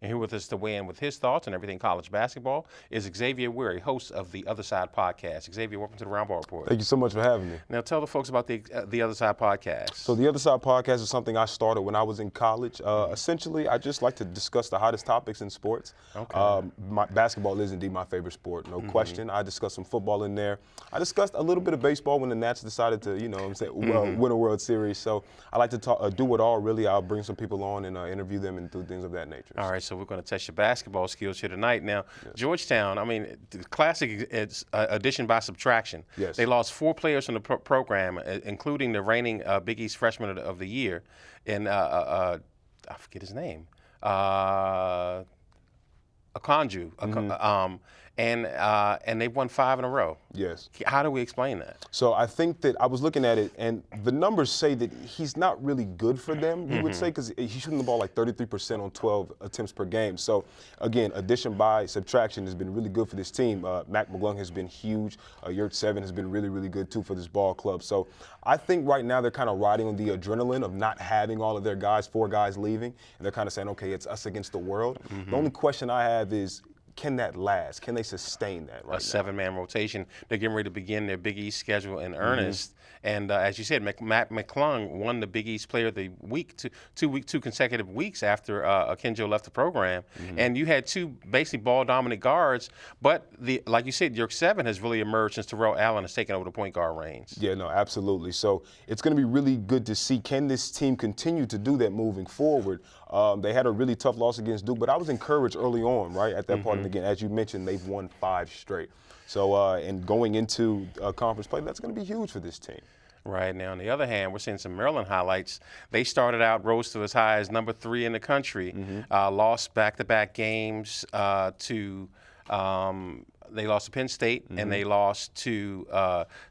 And here with us to weigh in with his thoughts on everything college basketball is Xavier Wherry, host of the Other Side podcast. Xavier, welcome to the Roundball Report. Thank you so much for having me. Now tell the folks about the Other Side podcast. So the Other Side podcast is something I started when I was in college. Essentially, I just like to discuss the hottest topics in sports. Okay. Basketball is indeed my favorite sport, no question. I discussed some football in there. I discussed a little bit of baseball when the Nats decided to, win a World Series. So I like to do it all, really. I'll bring some people on and interview them and do things of that nature. All right, so we're going to test your basketball skills here tonight. Now, yes. Georgetown, I mean, the classic addition by subtraction. Yes. They lost 4 players from the program, including the reigning Big East freshman of the year, and I forget his name, Akonju, and they've won 5 in a row. Yes. How do we explain that? So I think that I was looking at it, and the numbers say that he's not really good for them, you would say, because he's shooting the ball like 33% on 12 attempts per game. So, again, addition by subtraction has been really good for this team. Mac McClung has been huge. Yurt 7 has been really, really good, too, for this ball club. So I think right now they're kind of riding on the adrenaline of not having all of their guys, 4 guys leaving, and they're kind of saying, okay, it's us against the world. The only question I have is, can that last? Can they sustain that right now? A 7-man rotation. They're getting ready to begin their Big East schedule in earnest. And as you said, Matt McClung won the Big East Player of the Week two consecutive weeks after Akinjo left the program. And you had 2 basically ball-dominant guards. But like you said, Yurt 7 has really emerged since Terrell Allen has taken over the point guard reins. Yeah, no, absolutely. So it's going to be really good to see, can this team continue to do that moving forward? They had a really tough loss against Duke, but I was encouraged early on, right, at that part. And again, as you mentioned, they've won 5 straight. So, and going into conference play, that's going to be huge for this team. Right. Now, on the other hand, we're seeing some Maryland highlights. They started out, rose to as high as number 3 in the country, lost back-to-back games to they lost to Penn State, and they lost to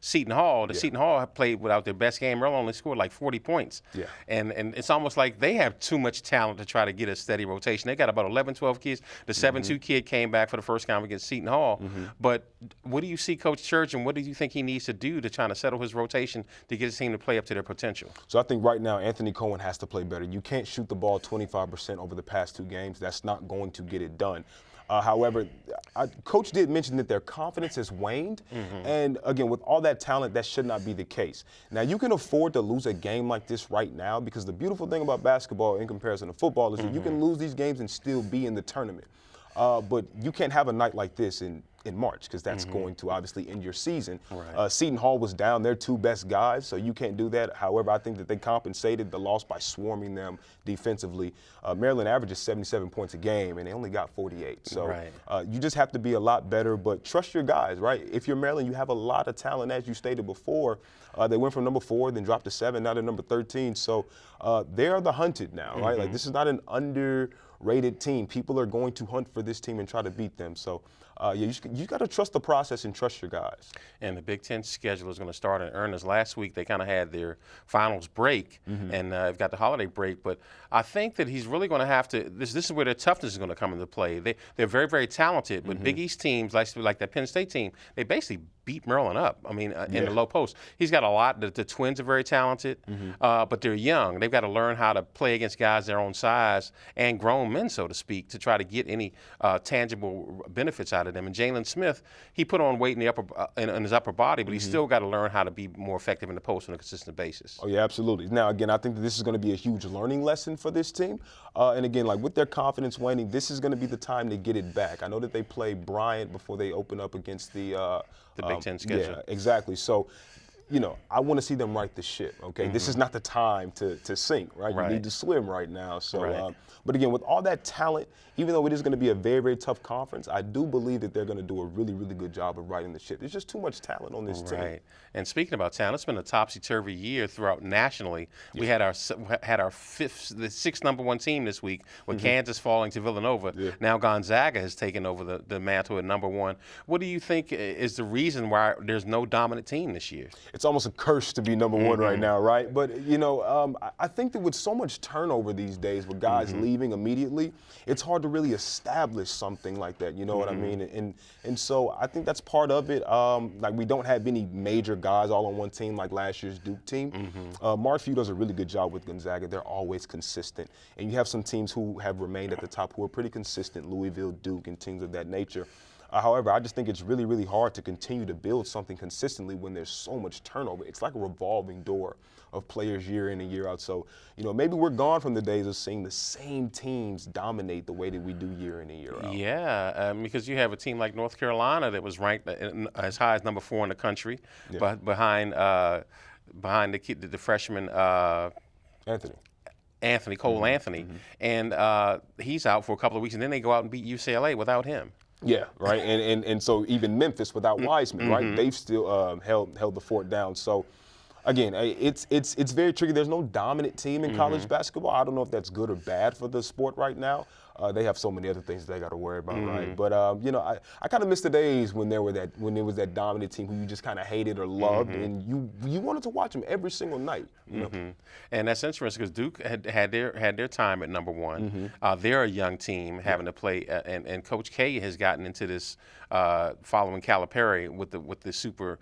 Seton Hall. Seton Hall played without their best game. Maryland only scored like 40 points. Yeah. And it's almost like they have too much talent to try to get a steady rotation. They got about 11, 12 kids. The 7-2 kid came back for the first time against Seton Hall. But what do you see Coach Church, and what do you think he needs to do to try to settle his rotation to get his team to play up to their potential? So I think right now Anthony Cohen has to play better. You can't shoot the ball 25% over the past 2 games. That's not going to get it done. However, Coach did mention that their confidence has waned. And again, with all that talent, that should not be the case. Now, you can afford to lose a game like this right now, because the beautiful thing about basketball in comparison to football is that you can lose these games and still be in the tournament. But you can't have a night like this in March, because that's going to obviously end your season. Right. Seton Hall was down their 2 best guys, so you can't do that. However, I think that they compensated the loss by swarming them defensively. Maryland averages 77 points a game, and they only got 48. So you just have to be a lot better, but trust your guys, right? If you're Maryland, you have a lot of talent, as you stated before. They went from number 4, then dropped to 7, now they're number 13. So they are the hunted now, right? Like, this is not an underrated team. People are going to hunt for this team and try to beat them. So you got to trust the process and trust your guys. And the Big Ten schedule is going to start in earnest. Last week they kind of had their finals break, and they've got the holiday break. But I think that he's really going to have to. This is where their toughness is going to come into play. They're very, very talented, but Big East teams like that Penn State team, they basically beat Maryland up. I mean, in the low post. He's got a lot. The Twins are very talented, but they're young. They've got to learn how to play against guys their own size and grown men, so to speak, to try to get any tangible benefits out of them. And Jalen Smith, he put on weight in the in his upper body, but he's still got to learn how to be more effective in the post on a consistent basis. Oh yeah, absolutely. Now again, I think that this is going to be a huge learning lesson for this team. And again, like with their confidence waning, this is going to be the time to get it back. I know that they play Bryant before they open up against the Big Ten schedule. Yeah, exactly. So, I want to see them right the ship, okay? This is not the time to sink, right? You need to swim right now. So, but again, with all that talent, even though it is going to be a very, very tough conference, I do believe that they're going to do a really, really good job of riding the ship. There's just too much talent on this team. Right. And speaking about talent, it's been a topsy-turvy year throughout nationally. We had our 6th number 1 team this week, with Kansas falling to Villanova. Now Gonzaga has taken over the mantle at number 1. What do you think is the reason why there's no dominant team this year? it's almost a curse to be number one right now, right? But I think that with so much turnover these days, with guys leaving immediately, it's hard to really establish something like that. You know what I mean? And so I think that's part of it. Like, we don't have any major guys all on one team like last year's Duke team. Mark Few does a really good job with Gonzaga. They're always consistent, and you have some teams who have remained at the top who are pretty consistent, Louisville, Duke, and teams of that nature. However, I just think it's really, really hard to continue to build something consistently when there's so much turnover. It's like a revolving door of players year in and year out. So, maybe we're gone from the days of seeing the same teams dominate the way that we do year in and year out. Yeah, because you have a team like North Carolina that was ranked as high as number 4 in the country, but behind the freshman Anthony Cole Anthony, and he's out for a couple of weeks, and then they go out and beat UCLA without him. Yeah, right, and so even Memphis without Wiseman, right? They've still held the fort down. So, again, it's very tricky. There's no dominant team in college basketball. I don't know if that's good or bad for the sport right now. They have so many other things they got to worry about, right? But I kind of miss the days when there was that dominant team who you just kind of hated or loved, and you wanted to watch them every single night. And that's interesting because Duke had their time at number 1. They're a young team having to play, and Coach K has gotten into this following Calipari with the super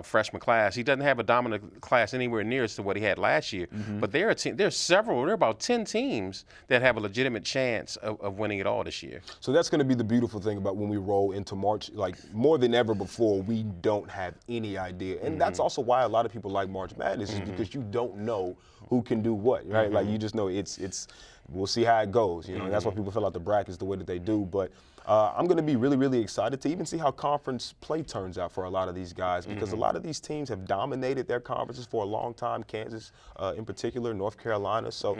freshman class. He doesn't have a dominant class anywhere near as to what he had last year. But there are about 10 teams that have a legitimate chance of winning it all this year. So that's going to be the beautiful thing about when we roll into March. Like, more than ever before, we don't have any idea. And that's also why a lot of people like March Madness, is because you don't know who can do what, right? Like, you just know it's we'll see how it goes, and that's why people fill out the brackets the way that they do. But I'm going to be really, really excited to even see how conference play turns out for a lot of these guys, because a lot of these teams have dominated their conferences for a long time, Kansas in particular, North Carolina. So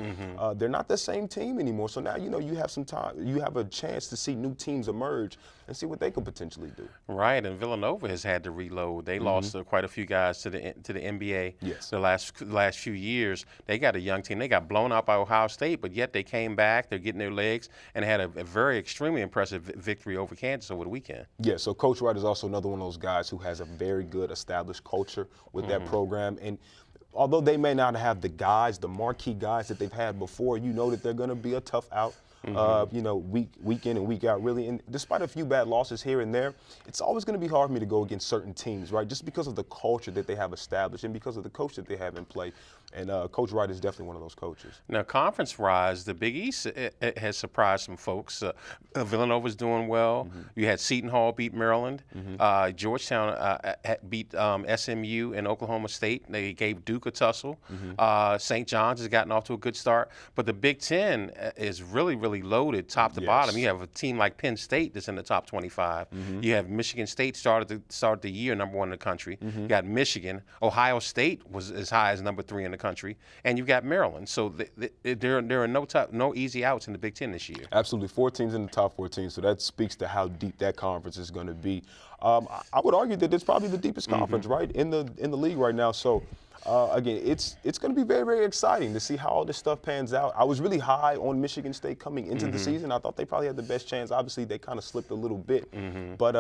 they're not the same team anymore. So now, you have some time. You have a chance to see new teams emerge and see what they could potentially do. Right, and Villanova has had to reload. They lost quite a few guys to the NBA the last few years. They got a young team. They got blown out by Ohio State, but yet they came back. They're getting their legs and had a very extremely impressive victory over Kansas over the weekend. Yeah, so Coach Wright is also another one of those guys who has a very good established culture with that program. And although they may not have the marquee guys that they've had before, that they're going to be a tough out. Week in and week out, really. And despite a few bad losses here and there, it's always going to be hard for me to go against certain teams, right? Just because of the culture that they have established and because of the coach that they have in play. And Coach Wright is definitely one of those coaches. Now, conference-wise, the Big East has surprised some folks. Villanova's doing well. You had Seton Hall beat Maryland. Georgetown beat SMU and Oklahoma State. They gave Duke a tussle. St. John's has gotten off to a good start. But the Big Ten is really, really loaded top to bottom. You have a team like Penn State that's in the top 25. You have Michigan State started the year number 1 in the country. You got Michigan. Ohio State was as high as number 3 in the country, and you've got Maryland. So there are no easy outs in the Big Ten this year. Absolutely, 4 teams in the top 14. So that speaks to how deep that conference is going to be. I would argue that it's probably the deepest conference, right, in the league right now. So. Again, it's going to be very, very exciting to see how all this stuff pans out. I was really high on Michigan State coming into the season. I thought they probably had the best chance. Obviously, they kind of slipped a little bit. But,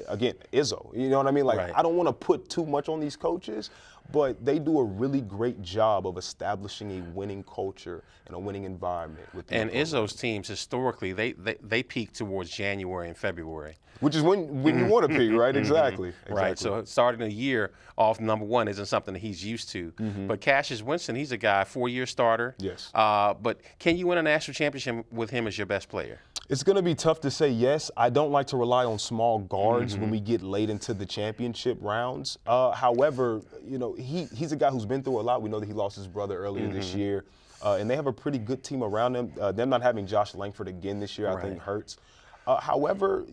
again, Izzo, you know what I mean? Like, I don't want to put too much on these coaches, but they do a really great job of establishing a winning culture and a winning environment. And Izzo's teams, historically, they peak towards January and February. Which is when you want to peak, right? Exactly. Right. So starting a year off number 1 isn't something that he's used to. But Cassius Winston, he's a guy, 4-year starter. Yes. But can you win a national championship with him as your best player? It's going to be tough to say yes. I don't like to rely on small guards when we get late into the championship rounds. However, he's a guy who's been through a lot. We know that he lost his brother earlier this year. And they have a pretty good team around them. Them not having Josh Langford again this year, I think, hurts. However,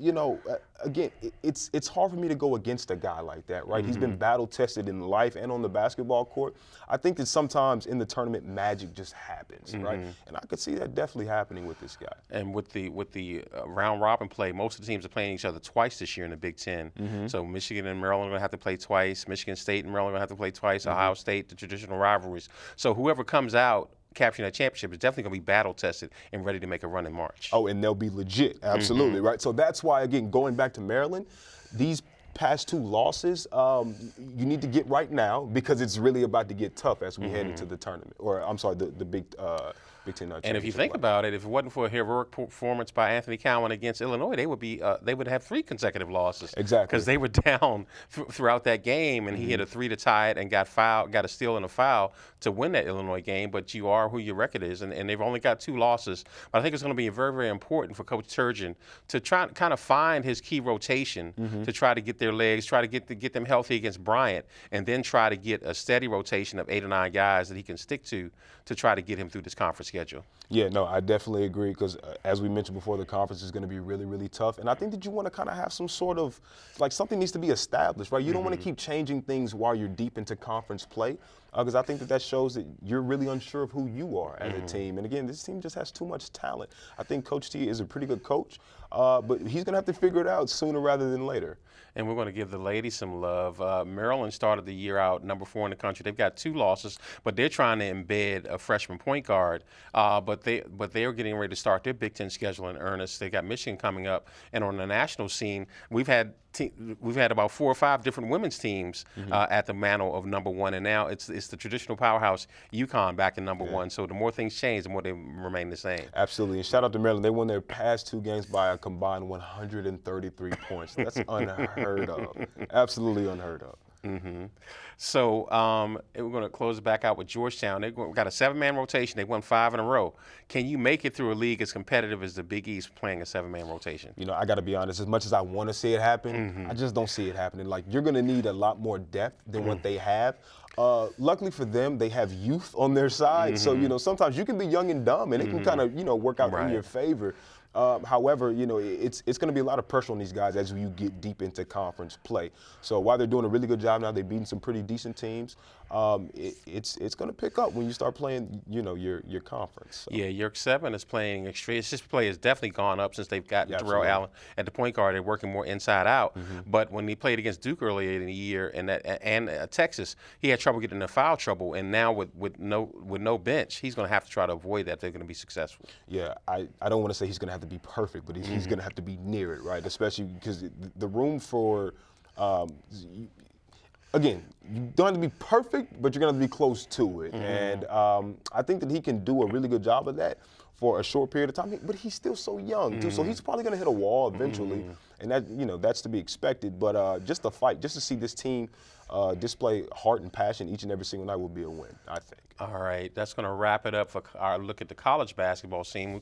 again, it's hard for me to go against a guy like that, right? He's been battle tested in life and on the basketball court. I think that sometimes in the tournament, magic just happens, right? And I could see that definitely happening with this guy. And with the round robin play, most of the teams are playing each other twice this year in the Big Ten. So Michigan and Maryland are going to have to play twice. Michigan State and Maryland are going to have to play twice. Ohio State, the traditional rivalries. So whoever comes out capturing that championship is definitely going to be battle tested and ready to make a run in March. Oh, and they'll be legit, absolutely, right? So that's why, again, going back to Maryland, these past 2 losses, you need to get right now because it's really about to get tough as we head into the tournament. Or I'm sorry, the Big Ten And if you think about it, if it wasn't for a heroic performance by Anthony Cowan against Illinois, they would have 3 consecutive losses. Exactly. Because they were down throughout that game, and he hit a 3 to tie it and got a steal and a foul to win that Illinois game. But you are who your record is, and they've only got 2 losses. But I think it's going to be very, very important for Coach Turgeon to try to kind of find his key rotation to try to get their legs, try to get them healthy against Bryant, and then try to get a steady rotation of 8 or 9 guys that he can stick to try to get him through this conference schedule. Yeah, no, I definitely agree because as we mentioned before, the conference is going to be really, really tough. And I think that you want to kind of have some sort of, like something needs to be established, right? You don't want to keep changing things while you're deep into conference play because I think that shows that you're really unsure of who you are as a team. And again, this team just has too much talent. I think Coach T is a pretty good coach, but he's going to have to figure it out sooner rather than later. And we're going to give the ladies some love. Maryland started the year out number 4 in the country. They've got 2 losses, but they're trying to embed a freshman point guard. But they are getting ready to start their Big Ten schedule in earnest. They got Michigan coming up, and on the national scene, we've had about 4 or 5 different women's teams at the mantle of number 1, and now it's the traditional powerhouse UConn back in number 1. So the more things change, the more they remain the same. Absolutely, and shout out to Maryland. They won their past 2 games by a combined 133 points. That's unheard of. Absolutely unheard of. So we're going to close it back out with Georgetown. They've got a 7-man rotation. They won 5 in a row. Can you make it through a league as competitive as the Big East playing a 7-man rotation? You know, I got to be honest. As much as I want to see it happen, I just don't see it happening. Like, you're going to need a lot more depth than what they have. Luckily for them, they have youth on their side. So, you know, sometimes you can be young and dumb, and it can kind of, you know, work out in your favor. However, you know, it's going to be a lot of pressure on these guys as you get deep into conference play. So while they're doing a really good job now, they're beating some pretty decent teams. It's going to pick up when you start playing, you know, your conference. So. Yeah, York 7 is playing extreme. His play has definitely gone up since they've got Terrell Allen at the point guard. They're working more inside out. But when he played against Duke earlier in the year and Texas, he had trouble getting into foul trouble. And now with no bench, he's going to have to try to avoid that if they're going to be successful. Yeah, I don't want to say he's going to have to be perfect, but he's going to have to be near it, right? Especially because the room for, again, you don't have to be perfect, but you're going to have to be close to it. And I think that he can do a really good job of that for a short period of time. But he's still so young, too, so he's probably going to hit a wall eventually. And that, you know, that's to be expected. But just the fight, just to see this team display heart and passion each and every single night will be a win, I think. All right, that's going to wrap it up for our look at the college basketball scene.